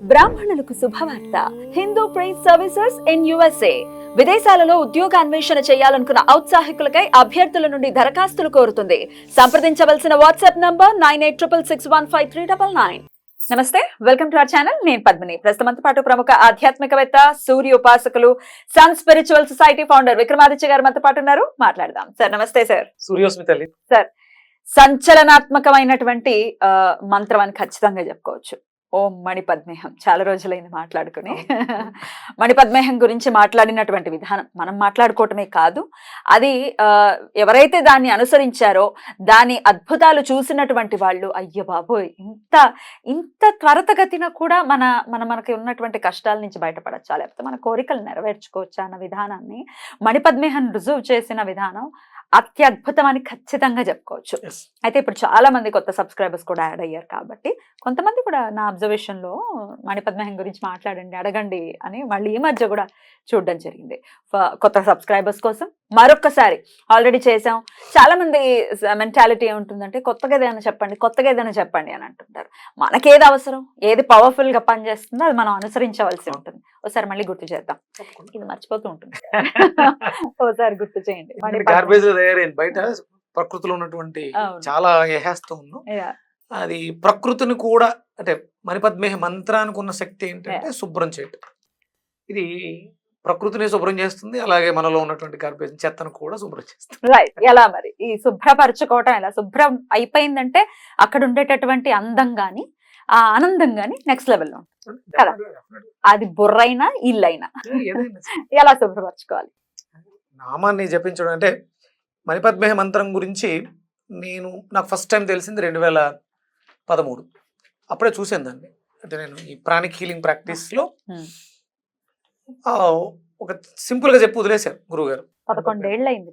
బ్రాహ్మణులకు శుభవార్త. Hindu prize services in USA. విదేశాలలో ఉద్యోగాన్వేషణ చేయాలనుకున్న ఔత్సాహికులకై అభ్యర్థుల నుండి దరఖాస్తులు కోరుతుంది. సంప్రదించవలసిన వాట్సాప్ నంబర్ 9866615399. నమస్తే, వెల్కమ్ టు అవర్ ఛానల్. నేను పద్మిని. ప్రస్తుతంతో పాటు ప్రముఖ ఆధ్యాత్మికవేత్త, సూర్య ఉపాసకులు, Sun Spiritual Society founder Vikramaditya గారు మనతో పాటు ఉన్నారు. మాట్లాడదాం. సార్ నమస్తే. సార్ సూర్యోస్మి తల్లి. సార్, సంచలనాత్మకమైనటువంటి మంత్రం అని ఖచ్చితంగా చెప్పుకోవచ్చు. ఓం మణిపద్మేహం. చాలా రోజులైంది మాట్లాడుకుని. మణిపద్మేహం గురించి మాట్లాడినటువంటి విధానం మనం మాట్లాడుకోవటమే కాదు, అది ఎవరైతే దాన్ని అనుసరించారో, దాని అద్భుతాలు చూసినటువంటి వాళ్ళు, అయ్య బాబోయ్, ఇంత త్వరితగతిన కూడా మనకి ఉన్నటువంటి కష్టాల నుంచి బయటపడచ్చా, లేకపోతే మన కోరికలు నెరవేర్చుకోవచ్చా అన్న విధానాన్ని మణిపద్మేహం రుజువు చేసిన విధానం అత్యద్భుతం అని ఖచ్చితంగా చెప్పుకోవచ్చు. అయితే ఇప్పుడు చాలా మంది కొత్త సబ్స్క్రైబర్స్ కూడా యాడ్ అయ్యారు కాబట్టి కొంతమంది కూడా నా అబ్జర్వేషన్ లో మణిపద్మేహం గురించి మాట్లాడండి, అడగండి అని మళ్ళీ ఈ మధ్య కూడా చూడడం జరిగింది. కొత్త సబ్స్క్రైబర్స్ కోసం మరొక్కసారి ఆల్రెడీ చేసాం. చాలా మంది మెంటాలిటీ ఏముంటుందంటే కొత్తగా ఏదైనా చెప్పండి అని అంటుంటారు. మనకేది అవసరం, ఏది పవర్ఫుల్ గా పనిచేస్తుందో అది మనం అనుసరించవలసి ఉంటుంది. ఒకసారి మళ్ళీ గుర్తు చేద్దాం, ఇది మర్చిపోతూ ఉంటుంది. ఒకసారి గుర్తు చేయండి. బయట ప్రకృతిలో ఉన్నటువంటి చాలా యహేస్తం అది ప్రకృతిని కూడా, అంటే మణిపద్మేహ మంత్రానికి ఉన్న శక్తి ఏంటంటే శుభ్రం చేయటం. ఇది ప్రకృతిని శుభ్రం చేస్తుంది, అలాగే మనలో ఉన్నటువంటి గార్బేజ్ చెత్తను కూడా శుభ్రం చేస్తుంది. రైట్. ఎలా మరి ఈ శుభ్రపరచుకోవటం ఎలా? శుభ్రం అయిపోయిందంటే అక్కడ ఉండేటటువంటి అందం గాని, ఆ ఆనందం గాని నెక్స్ట్ లెవెల్లో ఉంటుంది కదా. అది బుర్రైనా ఇల్లైనా ఎలా శుభ్రపరచుకోవాలి? నామాన్ని జపించడం అంటే మణిపద్మేహ మంత్రం గురించి నాకు ఫస్ట్ టైం తెలిసింది 2013. అప్పుడే చూసాను దాన్ని. అంటే నేను ఈ ప్రాణిక్ హీలింగ్ ప్రాక్టీస్లో ఒక సింపుల్ గా చెప్పి వదిలేశారు గురువు గారు. 11 ఏళ్ళు అయింది.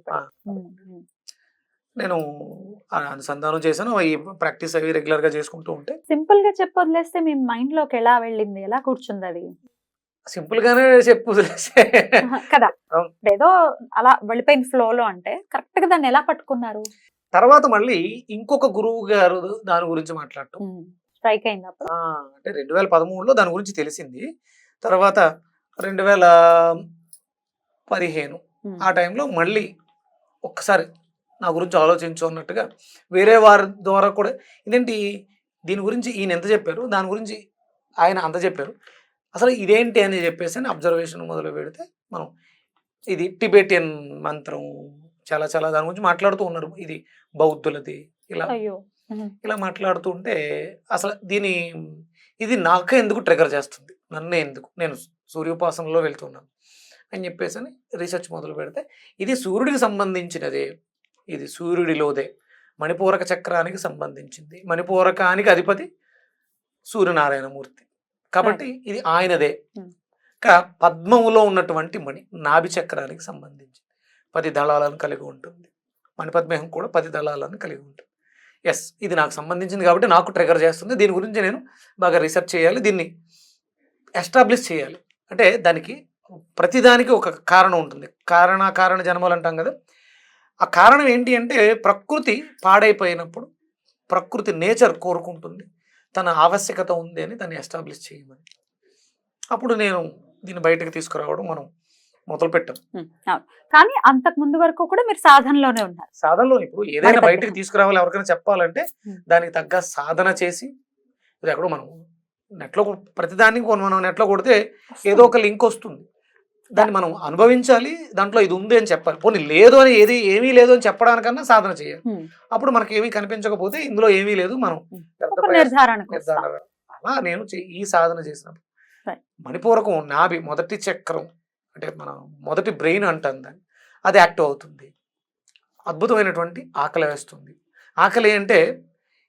నేను అనుసంధానం చేశాను, ఈ ప్రాక్టీస్ అవి రెగ్యులర్ గా చేసుకుంటూ ఉంటే. సింపుల్ గా చెప్పి వదిలేస్తే మీ మైండ్ లోకి ఎలా వెళ్ళింది, ఎలా కూర్చుంది అది? సింపుల్ గానే చెప్పి వదిలేసే కదా, ఏదో అలా వెళ్ళిపోయిన ఫ్లో లో. అంటే కరెక్ట్ గా దాన్ని ఎలా పట్టుకున్నారు? తర్వాత మళ్ళీ ఇంకొక గురువు గారు దాని గురించి మాట్లాడటం స్ట్రైక్ అయింది. అంటే 2013లో దాని గురించి తెలిసింది. తర్వాత 2015 ఆ టైంలో మళ్ళీ ఒక్కసారి నా గురించి ఆలోచించు అన్నట్టుగా వేరే వారి ద్వారా కూడా, ఇదేంటి దీని గురించి ఈయన ఎంత చెప్పారు, దాని గురించి ఆయన అంత చెప్పారు, అసలు ఇదేంటి అని చెప్పేసి అబ్జర్వేషన్ మొదలు పెడితే మనం ఇది టిబెటియన్ మంత్రం చాలా చాలా దాని గురించి మాట్లాడుతూ ఉన్నారు. ఇది బౌద్ధులది ఇలా మాట్లాడుతూ ఉంటే అసలు ఇది నాకే ఎందుకు ట్రిగర్ చేస్తుంది, నన్నే ఎందుకు, నేను సూర్యోపాసనలో వెళ్తున్నాను అని చెప్పేసి రీసెర్చ్ మొదలు పెడితే ఇది సూర్యుడికి సంబంధించినదే, ఇది సూర్యుడిలోదే, మణిపూరక చక్రానికి సంబంధించింది, మణిపూరకానికి అధిపతి సూర్యనారాయణమూర్తి కాబట్టి ఇది ఆయనదే. పద్మములో ఉన్నటువంటి మణి నాభి చక్రానికి సంబంధించి 10 దళాలను కలిగి ఉంటుంది. మణిపద్మేహం కూడా 10 దళాలను కలిగి ఉంటుంది. ఎస్, ఇది నాకు సంబంధించింది కాబట్టి నాకు ట్రిగర్ చేస్తుంది. దీని గురించి నేను బాగా రీసెర్చ్ చేయాలి, దీన్ని ఎస్టాబ్లిష్ చేయాలి. అంటే దానికి ప్రతిదానికి ఒక కారణం ఉంటుంది. కారణ జన్మలు అంటాం కదా. ఆ కారణం ఏంటి అంటే ప్రకృతి పాడైపోయినప్పుడు ప్రకృతి నేచర్ కోరుకుంటుంది తన ఆవశ్యకత ఉంది అని దాన్ని ఎస్టాబ్లిష్ చేయమని. అప్పుడు నేను దీన్ని బయటకు తీసుకురావడం మనం మొదలు పెట్టాం. కానీ అంతకు ముందు వరకు కూడా మీరు సాధనలోనే ఉన్నారు. సాధనలో ఇప్పుడు ఏదైనా బయటకు తీసుకురావాలి, ఎవరికైనా చెప్పాలంటే దానికి తగ్గ సాధన చేసి, ఇది ఎక్కడో మనం నెట్లో ప్రతిదానికి మనం నెట్లో కొడితే ఏదో ఒక లింక్ వస్తుంది, దాన్ని మనం అనుభవించాలి, దాంట్లో ఇది ఉంది అని చెప్పాలి. పోనీ లేదు అని ఏమీ లేదు అని చెప్పడానికన్నా సాధన చేయాలి. అప్పుడు మనకి ఏమీ కనిపించకపోతే ఇందులో ఏమీ లేదు, మనం నిర్ధారణ. అలా నేను ఈ సాధన చేసినప్పుడు మణిపూరకం నాభి మొదటి చక్రం, అంటే మన మొదటి బ్రెయిన్ అంటాం దాన్ని, అది యాక్టివ్ అవుతుంది. అద్భుతమైనటువంటి ఆకలి వేస్తుంది. ఆకలి అంటే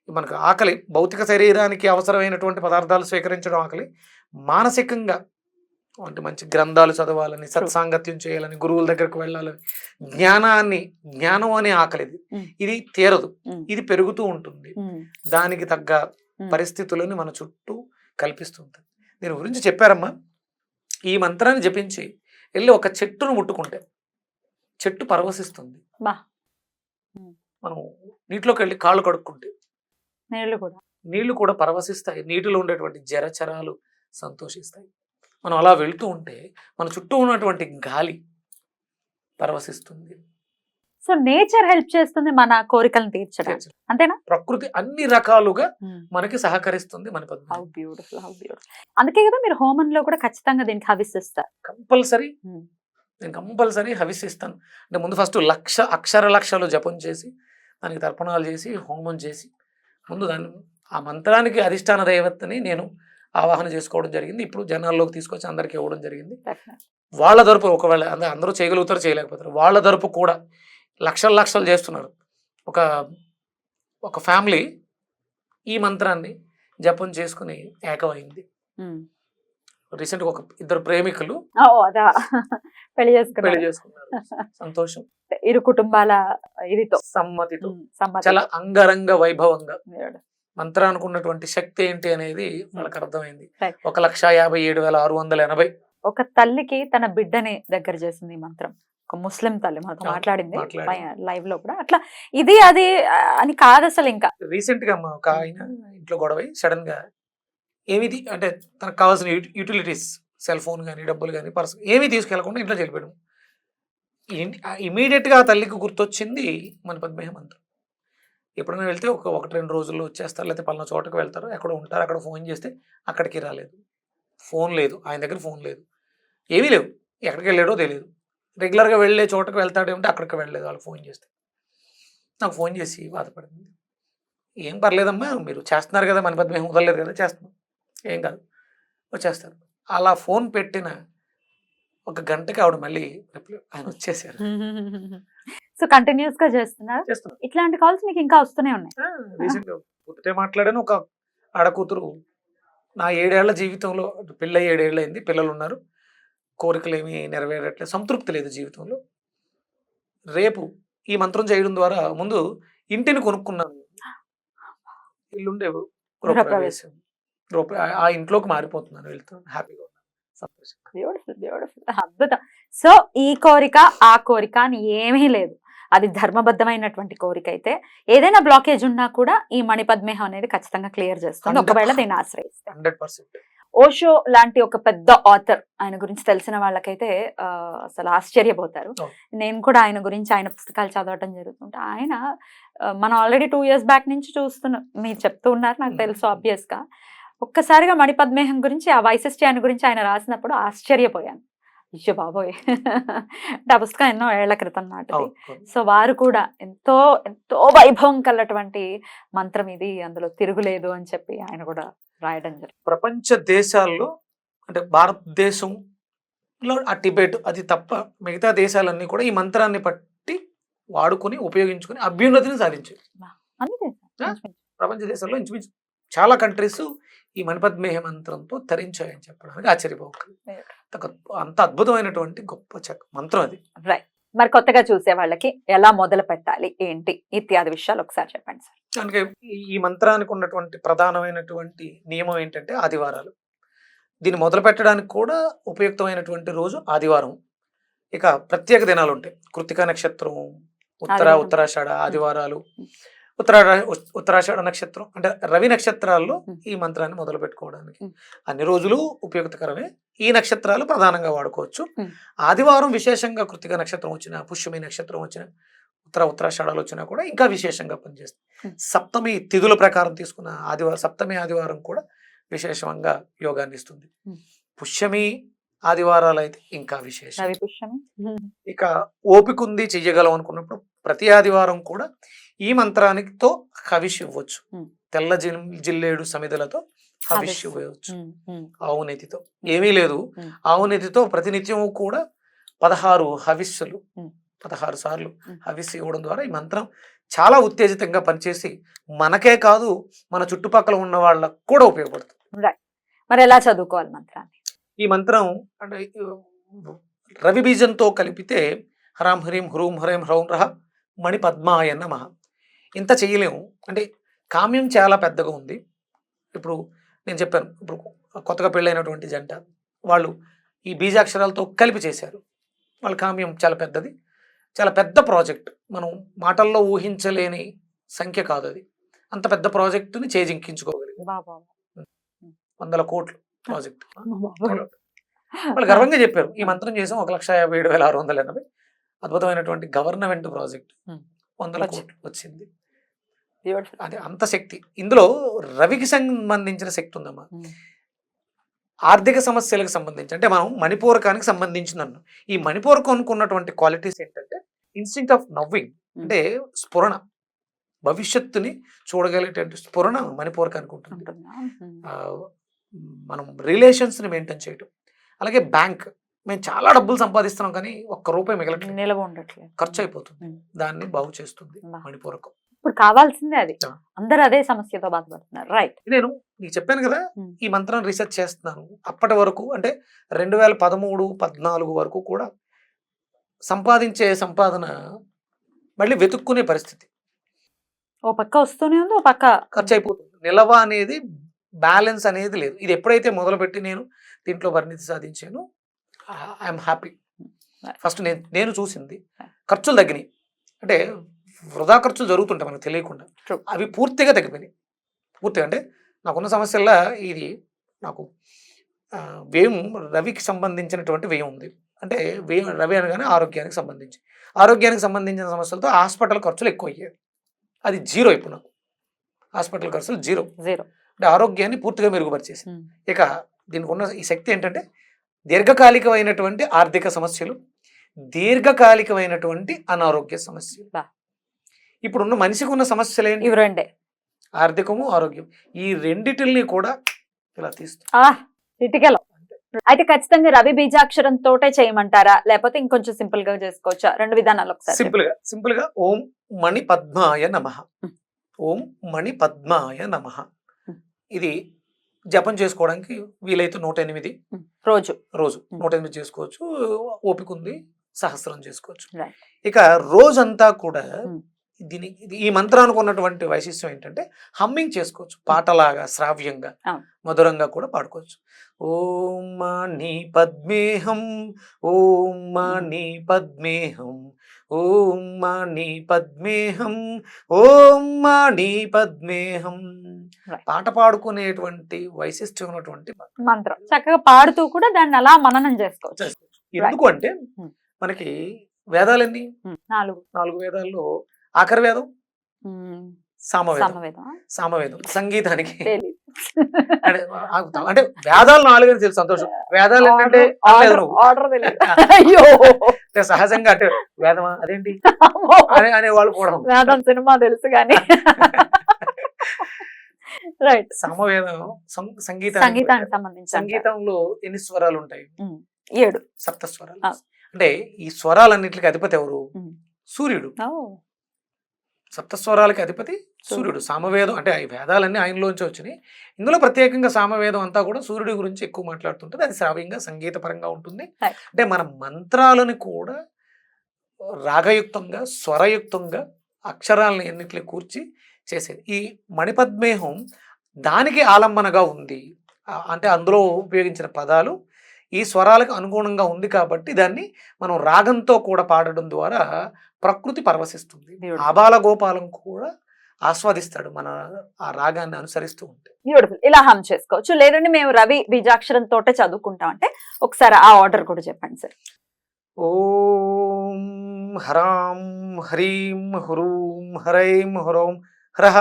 మనకు ఆకలి భౌతిక శరీరానికి అవసరమైనటువంటి పదార్థాలు స్వీకరించడం ఆకలి, మానసికంగా అంటే మంచి గ్రంథాలు చదవాలని, సత్సాంగత్యం చేయాలని, గురువుల దగ్గరకు వెళ్ళాలని, జ్ఞానం అనే ఆకలి ఇది తీరదు, ఇది పెరుగుతూ ఉంటుంది. దానికి తగ్గ పరిస్థితులను మన చుట్టూ కల్పిస్తుంది. దీని గురించి చెప్పారమ్మా. ఈ మంత్రాన్ని జపించి వెళ్ళి ఒక చెట్టును ముట్టుకుంటే చెట్టు పరవశిస్తుంది. మనం నీటిలోకి వెళ్ళి కాళ్ళు కడుక్కుంటే నీళ్లు కూడా పరవశిస్తాయి. నీటిలో ఉండేటువంటి జలచరాలు సంతోషిస్తాయి. మనం అలా వెళ్తూ ఉంటే మన చుట్టూ ఉన్నటువంటి గాలి పరవశిస్తుంది. సో నేచర్ హెల్ప్ చేస్తుంది మన కోరికలను తీర్చడానికి, అంతేనా? ప్రకృతి అన్ని రకాలుగా మనకి సహకరిస్తుంది మన how Padma. Beautiful, how beautiful. అందుకే కదా మీరు హోమంలో కూడా ఖచ్చితంగా దీనికి హవిస్సిస్తారు. కంపల్సరీ నేను కంపల్సరీ హవిస్సిస్తాను. అంటే ముందు ఫస్ట్ అక్షర లక్షలు జపం చేసి దానికి తర్పణాలు చేసి హోమం చేసి ముందు దాన్ని ఆ మంత్రానికి అధిష్టాన దేవతని నేను ఆవాహన చేసుకోవడం జరిగింది. ఇప్పుడు జనాల్లోకి తీసుకొచ్చి అందరికీ ఇవ్వడం జరిగింది. వాళ్ళ తరపు ఒకవేళ అందరూ చేయగలుగుతారు, చేయలేకపోతారు, వాళ్ళ తరపు కూడా లక్షలు లక్షలు చేస్తున్నారు. ఒక ఒక ఫ్యామిలీ ఈ మంత్రాన్ని జపం చేసుకుని ఏకమైంది. రీసెంట్గా ఒక ఇద్దరు ప్రేమికులు అదా పెళ్లి పెళ్లి చేసుకున్నారు. చేసుకున్నారు. సంతోషం. ఇరు కుటుంబాల ఇదితో సమ్మతితో సమ్మతి. చాలా అంగరంగ వైభవంగా దేవుడు. మంత్రానికి ఉన్నటువంటి శక్తి ఏంటి అనేది వాళ్ళకి అర్థమైంది. Right. 1,57,680 ఒక తల్లికి తన బిడ్డని దగ్గర చేసింది ఈ మంత్రం. ఒక ముస్లిం తల్లి మనతో మాట్లాడింది లైవ్ లో కూడా. అట్లా ఇది అది అని కాదు అసలు. ఇంకా రీసెంట్ గా ఒక ఆయన ఇంట్లో గొడవ సడన్ గా ఏమిది అంటే తనకు కావాల్సిన యూటిలిటీస్ సెల్ ఫోన్ కానీ డబ్బులు కానీ పర్స్ ఏమీ తీసుకెళ్లకుండా ఇంట్లో చెలిపాడు. ఇమీడియట్ గా ఆ తల్లికి గుర్తొచ్చింది మన పద్మేహ మంత్రం. ఎప్పుడైనా వెళ్తే ఒకటి 2 రోజుల్లో వచ్చేస్తారు, లేకపోతే పలానా చోటకు వెళ్తారు, ఎక్కడ ఉంటారు, అక్కడ ఫోన్ చేస్తే అక్కడికి రాలేదు, ఫోన్ లేదు, ఆయన దగ్గర ఫోన్ లేదు, ఏమీ లేవు, ఎక్కడికి వెళ్ళాడో తెలియదు. రెగ్యులర్గా వెళ్ళే చోటకు వెళ్తాడేమంటే అక్కడికి వెళ్ళలేదు. వాళ్ళు ఫోన్ చేస్తే నాకు ఫోన్ చేసి బాధపడింది. ఏం పర్లేదమ్మా, మీరు చేస్తున్నారు కదా, మన పద్మేహం వదలలేదు కదా, చేస్తున్నాం, ఏం కాదు, వచ్చేస్తారు. అలా ఫోన్ పెట్టిన ఒక గంటకి ఆవిడ మళ్ళీ ఆయన వచ్చేసారు. సో కంటిన్యూస్ గా చేస్తున్నారు. ఇట్లాంటి కాల్స్ మీకు ఇంకా వస్తూనే ఉన్నాయి. రీసెంట్ గా కుదిరే మాట్లాడాను. ఒక ఆడకూతురు నా 7 ఏళ్ల జీవితంలో పెళ్ళై 7 ఏళ్ళు అయింది, పిల్లలు ఉన్నారు, కోరికలు ఏమీ నెరవేరట్లేదు, సంతృప్తి లేదు జీవితంలో. రేపు ఈ మంత్రం చేయడం ద్వారా ముందు ఇంటిని కొనుక్కున్నాను, ఇల్లుండే గృహప్రవేశం, ఆ ఇంట్లోకి మారిపోతున్నాను, వెళ్తున్నాను, హ్యాపీగా ఉన్నాను, సంతోషంగా. బ్యూటిఫుల్, బ్యూటిఫుల్, అద్భుతం. సో ఈ కోరిక ఆ కోరిక అని ఏమీ లేదు, అది ధర్మబద్ధమైనటువంటి కోరిక అయితే ఏదైనా బ్లాకేజ్ ఉన్నా కూడా ఈ మణిపద్మేహం అనేది ఖచ్చితంగా క్లియర్ చేస్తుంది ఒకవేళ దీన్ని ఆశ్రయిస్తే. 100%. ఓషో లాంటి ఒక పెద్ద ఆథర్, ఆయన గురించి తెలిసిన వాళ్ళకైతే అసలు ఆశ్చర్యపోతారు. నేను కూడా ఆయన గురించి ఆయన పుస్తకాలు చదవటం జరుగుతుంటే ఆయన మనం ఆల్రెడీ 2 years బ్యాక్ నుంచి చూస్తున్నాం, మీరు చెప్తూ ఉన్నారు, నాకు తెలుసు ఆబ్వియస్ గా. ఒక్కసారిగా మణిపద్మేహం గురించి ఆ వైశిష్ట్యాన్ని గురించి ఆయన రాసినప్పుడు ఆశ్చర్యపోయాను. అయ్యో బాబోయ్, అంటే ఆ పుస్తకం ఎన్నో ఏళ్ల క్రితం నాటిది. సో వారు కూడా ఎంతో ఎంతో వైభవం కలటువంటి మంత్రం ఇది, అందులో తిరుగులేదు అని చెప్పి ఆయన కూడా రాయడం జరిగింది. ప్రపంచ దేశాల్లో అంటే భారతదేశంలో ఆ టిబెట్ అది తప్ప మిగతా దేశాలన్నీ కూడా ఈ మంత్రాన్ని పట్టి వాడుకొని ఉపయోగించుకొని అభ్యున్నతిని సాధించాయి. అన్ని దేశాలు, ప్రపంచ దేశాల్లో ఇంచుమించు చాలా కంట్రీస్ ఈ మణిపద్మేహ మంత్రంతో తరించాయని చెప్పడానికి ఆశ్చర్యపోతుంది. అంత అద్భుతమైనటువంటి గొప్ప మంత్రం అది. రైట్. మరి కొత్తగా చూసే వాళ్ళకి ఎలా మొదలు పెట్టాలి, ఏంటి ఇత్యాది విషయాలు ఒకసారి చెప్పండి సార్. అందుకే ఈ మంత్రానికి ఉన్నటువంటి ప్రధానమైనటువంటి నియమం ఏంటంటే ఆదివారాలు. దీన్ని మొదలు పెట్టడానికి కూడా ఉపయుక్తమైనటువంటి రోజు ఆదివారం. ఇక ప్రత్యేక దినాలు ఉంటాయి, కృత్తికా నక్షత్రం, ఉత్తరాషాఢ ఆదివారాలు, ఉత్తరాషాఢ నక్షత్రం అంటే రవి నక్షత్రాల్లో ఈ మంత్రాన్ని మొదలు పెట్టుకోవడానికి అన్ని రోజులు ఉపయుక్తకరమే. ఈ నక్షత్రాలు ప్రధానంగా వాడుకోవచ్చు. ఆదివారం విశేషంగా కృత్తిక నక్షత్రం వచ్చిన, పుష్యమి నక్షత్రం వచ్చిన, ఉత్తరాషాఢాలు వచ్చినా కూడా ఇంకా విశేషంగా పనిచేస్తుంది. సప్తమి తిథుల ప్రకారం తీసుకున్న సప్తమి ఆదివారం కూడా విశేషంగా యోగాన్ని ఇస్తుంది. పుష్యమి ఆదివారాలు అయితే ఇంకా విశేషం. ఇక ఓపిక ఉంది చెయ్యగలం అనుకున్నప్పుడు ప్రతి ఆదివారం కూడా ఈ మంత్రానికితో హవిష్ ఇవ్వచ్చు. తెల్ల జిల్లేడు సమిధులతో హవిష్ ఇవ్వచ్చు. ఆవు నెతితో ఏమీ లేదు, ఆవు నెతితో ప్రతినిత్యము కూడా 16 హవిస్సులు 16 సార్లు హవిస్ ఇవ్వడం ద్వారా ఈ మంత్రం చాలా ఉత్తేజితంగా పనిచేసి మనకే కాదు మన చుట్టుపక్కల ఉన్న వాళ్ళకు కూడా ఉపయోగపడుతుంది. మరి ఎలా చదువుకోవాలి మంత్రాన్ని? ఈ మంత్రం అంటే రవి బీజంతో కలిపితే హ్రాం హ్రీం హ్రూం హ్రైం హ్రౌం రహ మణి పద్మాయ నమః. ఇంత చేయలేము, అంటే కామ్యం చాలా పెద్దగా ఉంది. ఇప్పుడు నేను చెప్పాను, ఇప్పుడు కొత్తగా పెళ్ళైనటువంటి జంట వాళ్ళు ఈ బీజాక్షరాలతో కలిపి చేశారు, వాళ్ళ కామ్యం చాలా పెద్దది, చాలా పెద్ద ప్రాజెక్ట్. మనం మాటల్లో ఊహించలేని సంఖ్య కాదు అది. అంత పెద్ద ప్రాజెక్టుని చేజింకించుకోగలిగింది. 100 కోట్లు. ప్రాజెక్ట్. వాళ్ళు గర్వంగా చెప్పారు, ఈ మంత్రం చేసాం 1,57,680. అద్భుతమైనటువంటి గవర్నమెంట్ ప్రాజెక్ట్, 100 కోట్లు వచ్చింది. అది అంత శక్తి ఇందులో. రవికి సంబంధించిన శక్తి ఉందమ్మా. ఆర్థిక సమస్యలకు సంబంధించి, అంటే మనం మణిపూరకానికి సంబంధించిన ఈ మణిపూరకానికి ఉన్నటువంటి క్వాలిటీస్ ఏంటంటే ఇన్స్టింక్ట్ ఆఫ్ నవ్వింగ్, అంటే స్ఫురణ, భవిష్యత్తుని చూడగలిగేటువంటి స్ఫురణ మణిపూరకానికి ఉంటుంది. మనం రిలేషన్స్ని మెయింటైన్ చేయటం. అలాగే బ్యాంక్, మేము చాలా డబ్బులు సంపాదిస్తున్నాం కానీ ఒక్క రూపాయి మిగలట్లేదు, నిలవ ఉండట్లేదు, ఖర్చు అయిపోతుంది. దాన్ని బాగు చేస్తుంది మణిపూరకం. ఇప్పుడు కావాల్సిందే అది. అందరూ అదే సమస్యతో బాధపడుతున్నారు. రైట్. నేను నీకు చెప్పాను కదా, ఈ మంత్రం రీసెర్చ్ చేస్తున్నాను. అప్పటి వరకు అంటే 2013-14 వరకు కూడా సంపాదించే సంపాదన మళ్ళీ వెతుక్కునే పరిస్థితి. ఓ పక్క వస్తూనే ఉంది, ఓ పక్క ఖర్చు అయిపోతుంది. నిలవ అనేది, బ్యాలెన్స్ అనేది లేదు. ఇది ఎప్పుడైతే మొదలుపెట్టి నేను దీంట్లో పరిణితి సాధించాను, ఐఎమ్ హ్యాపీ. ఫస్ట్ నేను చూసింది ఖర్చులు తగ్గినాయి. అంటే వృధా ఖర్చులు జరుగుతుంటాయి మనకు తెలియకుండా, అవి పూర్తిగా తగ్గిపోయినాయి. పూర్తిగా అంటే నాకున్న సమస్యల్లో ఇది నాకు వ్యయం, రవికి సంబంధించినటువంటి వ్యయం ఉంది. అంటే వ్యయం రవి అనగానే ఆరోగ్యానికి సంబంధించిన సమస్యలతో హాస్పిటల్ ఖర్చులు ఎక్కువ అయ్యాయి. అది జీరో. ఇప్పుడు నాకు హాస్పిటల్ ఖర్చులు జీరో. అంటే ఆరోగ్యాన్ని పూర్తిగా మెరుగుపరిచేసి. ఇక దీనికి ఉన్న ఈ శక్తి ఏంటంటే దీర్ఘకాలికమైనటువంటి ఆర్థిక సమస్యలు, దీర్ఘకాలికమైనటువంటి అనారోగ్య సమస్యలు. ఇప్పుడున్న మనిషికి ఉన్న సమస్యలు ఏంటి? ఇవి రెండే, ఆర్థికము, ఆరోగ్యం. ఈ రెండిటిల్ని కూడా ఇలా తీస్తుంది. అయితే ఖచ్చితంగా రవి బీజాక్షరం తోటే చేయమంటారా, లేకపోతే ఇంకొంచెం సింపుల్ గా చేసుకోవచ్చా? రెండు విధానాలు ఒకసారి. సింపుల్ గా ఓం మణి పద్మాయ నమః, ఓం మణి పద్మాయ నమః. ఇది జపం చేసుకోవడానికి వీలైతే 108 రోజు 108 చేసుకోవచ్చు. ఓపిక ఉంది సహస్రం చేసుకోవచ్చు. ఇక రోజంతా కూడా ఈ మంత్రానికి ఉన్నటువంటి వైశిష్ట్యం ఏంటంటే హమ్మింగ్ చేసుకోవచ్చు. పాటలాగా, శ్రావ్యంగా, మధురంగా కూడా పాడుకోవచ్చు. ఓం మణి పద్మేహం, ఓం మణి పద్మేహం, ఓం మణి పద్మేహం, ఓం మణి పద్మేహం. పాట పాడుకునేటువంటి వైశిష్ట్యం ఉన్నటువంటి మంత్రం. చక్కగా పాడుతూ కూడా దాన్ని అలా మననం చేసుకోవచ్చు. ఎందుకు అంటే మనకి వేదాలన్నీ 4 వేదాల్లో ఆఖరి వేదం సామవేదం. సంగీతానికి అంటే వేదాలు 4 అని తెలుసు, సంతోషం. వేదాలు ఏంటంటే సహజంగా అంటే వేదమా అదేంటి అనే వాళ్ళు కూడా వేదం సినిమా తెలుసు కానీ సామవేదం సంగీతానికి సంబంధించి. సంగీతంలో ఎన్ని స్వరాలు ఉంటాయి? 7 సప్తస్వరాలు. అంటే ఈ స్వరాలన్నిటికి అధిపతి ఎవరు? సూర్యుడు. సప్తస్వరాలకి అధిపతి సూర్యుడు. సామవేదం అంటే ఈ వేదాలన్నీ ఆయనలోంచి వచ్చినాయి. ఇందులో ప్రత్యేకంగా సామవేదం అంతా కూడా సూర్యుడి గురించి ఎక్కువ మాట్లాడుతుంటుంది. అది శ్రావ్యంగా, సంగీతపరంగా ఉంటుంది. అంటే మన మంత్రాలను కూడా రాగయుక్తంగా, స్వరయుక్తంగా, అక్షరాలను ఎన్నిటిని కూర్చి చేసేది. ఈ మణిపద్మేహం దానికి ఆలంబనగా ఉంది. అంటే అందులో ఉపయోగించిన పదాలు ఈ స్వరాలకు అనుగుణంగా ఉంది కాబట్టి దాన్ని మనం రాగంతో కూడా పాడడం ద్వారా ప్రకృతి పరవశిస్తుంది. ఆబాల గోపాలం కూడా ఆస్వాదిస్తాడు మన ఆ రాగాన్ని అనుసరిస్తూ ఉంటే. బ్యూటిఫుల్. ఇలా హమ్ చేసుకోవచ్చు. లేదండి మేము రవి బీజాక్షరం తోటే చదువుకుంటాం అంటే ఒకసారి ఆ ఆర్డర్ కూడా చెప్పండి సార్. ఓం హ్రాం హ్రీం హ్రూం హ్రైం హ్రౌం హ్రః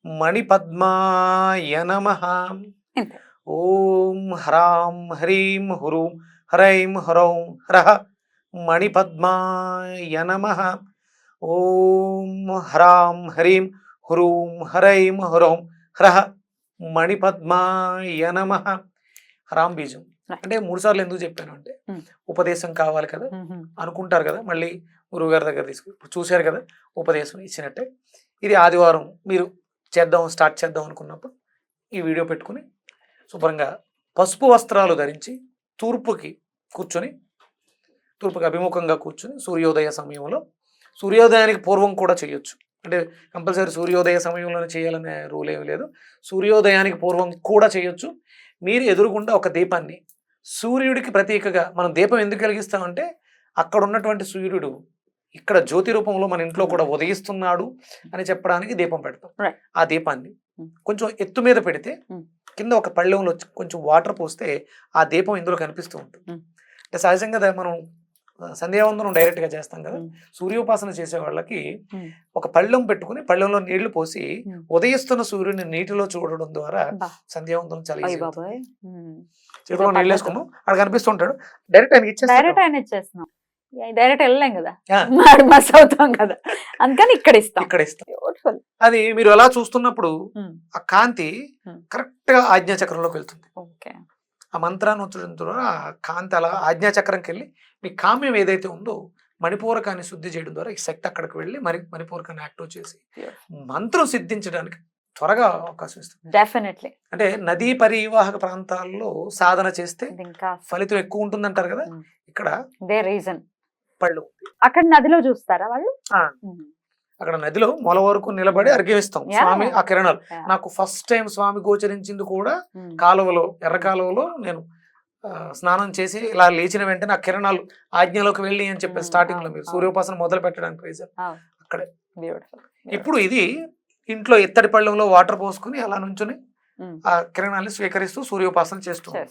మణిపద్మాయ నమః. ఓం హ్రాం హ్రీం హ్రూం హ్రైం హ్రౌం హ్రః మణిపద్మాయ నమః. ఓం హ్రాం హ్రీం హ్రూం హ్రైం హ్రౌం హ్రః మణిపద్మాయ నమః. హ్రాం బీజం అంటే 3 సార్లు ఎందుకు చెప్పాను అంటే ఉపదేశం కావాలి కదా అనుకుంటారు కదా, మళ్ళీ గురువు గారి దగ్గర తీసుకుని చూశారు కదా ఉపదేశం ఇచ్చినట్టే. ఇది ఆదివారం మీరు స్టార్ట్ చేద్దాం అనుకున్నప్పుడు ఈ వీడియో పెట్టుకుని శుభ్రంగా పసుపు వస్త్రాలు ధరించి తూర్పుకి అభిముఖంగా కూర్చుని సూర్యోదయ సమయంలో, సూర్యోదయానికి పూర్వం కూడా చేయొచ్చు. అంటే కంపల్సరీ సూర్యోదయ సమయంలోనే చేయాలనే రూల్ ఏమీ లేదు. సూర్యోదయానికి పూర్వం కూడా చేయొచ్చు. మీరు ఎదురుగుండా ఒక దీపాన్ని, సూర్యుడికి ప్రతీకగా మనం దీపం ఎందుకు కలిగిస్తామంటే అక్కడ ఉన్నటువంటి సూర్యుడు ఇక్కడ జ్యోతి రూపంలో మన ఇంట్లో కూడా ఉదయిస్తున్నాడు అని చెప్పడానికి దీపం పెడతాం. ఆ దీపాన్ని కొంచెం ఎత్తు మీద పెడితే కింద ఒక పళ్ళెంలో కొంచెం వాటర్ పోస్తే ఆ దీపం ఇందులో కనిపిస్తూ ఉంటుంది. మ్మ్. అంటే సహజంగా మనం సంధ్యావందనం డైరెక్ట్ గా చేస్తాం కదా, మ్మ్. సూర్యోపాసన చేసే వాళ్ళకి మ్మ్. ఒక పళ్ళెం పెట్టుకుని పళ్ళెంలో నీళ్లు పోసి మ్మ్. ఉదయిస్తున్న సూర్యుని నీటిలో చూడడం ద్వారా బా. సంధ్యావందనం చాలా అయ్య easy అవుతుంది. బాబాయ్ చేతిలో ఇదో నీళ్ళు పద్ధతి. వేసుకున్నాం, అక్కడ కనిపిస్తుంటాడు, డైరెక్ట్ ఆయన ఇచ్చేస్తాడు. డైరెక్ట్ ఆయన ఇచ్చేస్తున్నాం, డైరెక్ట్ వెళ్ళలేం కదా, ఆ. మాడు మస్ అవుతాం కదా, అందుకని ఇక్కడ ఇస్తాం. ఇక్కడ ఇస్తాం. బ్యూటిఫుల్. అది మీరు ఎలా చూస్తున్నప్పుడు ఆ కాంతి కరెక్ట్ గా ఆజ్ఞాచక్రంలోకి వెళ్తుంది. ఓకే. ఆ మంత్రాన్ని ఉచ్చరించడం ద్వారా ఆ కాంతి అలా ఆజ్ఞాచక్రంకి వెళ్ళి మీ కామ్యం ఏదైతే ఉందో మణిపూరకాన్ని శుద్ధి చేయడం ద్వారా ఈ శక్తి అక్కడికి వెళ్ళి మణిపూరకాన్ని యాక్టివ్ చేసి మంత్రం సిద్ధించడానికి త్వరగా అవకాశం ఇస్తుంది. డెఫినెట్లీ. అంటే నదీ పరివాహక ప్రాంతాల్లో సాధన చేస్తే ఇంకా ఫలితం ఎక్కువ ఉంటుంది అంటారు కదా, మ్మ్. ఇక్కడ దే రీజన్. పళ్ళు ఉంది. అక్కడ నదిలో చూస్తారా వాళ్ళు? ఆ, అక్కడ నదిలో మొల వరకు నిలబడి అర్ఘ్యమిస్తాం Yeah. స్వామి ఆ కిరణాలు. Yeah. నాకు ఫస్ట్ టైం స్వామి గోచరించింది కూడా మ్మ్. కాలువలో, ఎర్ర కాలువలో నేను స్నానం చేసి ఇలా లేచిన వెంటనే ఆ కిరణాలు ఆజ్ఞలోకి వెళ్ళి అని చెప్పారు స్టార్టింగ్ లో. మీరు సూర్యోపాసన మొదలు పెట్టడానికి రీజన్ అవును. అక్కడే. బ్యూటిఫుల్. ఇప్పుడు ఇది ఇంట్లో ఎత్తడి పళ్ళెంలో వాటర్ పోసుకుని అలా నుంచుని ఆ కిరణాన్ని స్వీకరిస్తూ సూర్యోపాసన చేస్తూ ఉంటాం.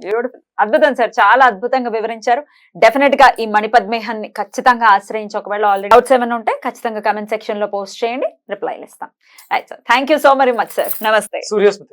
బ్యూటిఫుల్. అద్భుతం సార్, చాలా అద్భుతంగా వివరించారు. డెఫినెట్ గా ఈ మణిపద్మేహాన్ని ఖచ్చితంగా ఆశ్రయించి ఒకవేళ ఆల్రెడీ డౌట్స్ ఏమైనా ఉంటే ఖచ్చితంగా కమెంట్ సెక్షన్ లో పోస్ట్ చేయండి, రిప్లైలు ఇస్తాం. Right sir, thank you so very much sir. నమస్తే. సూర్యోస్మిత.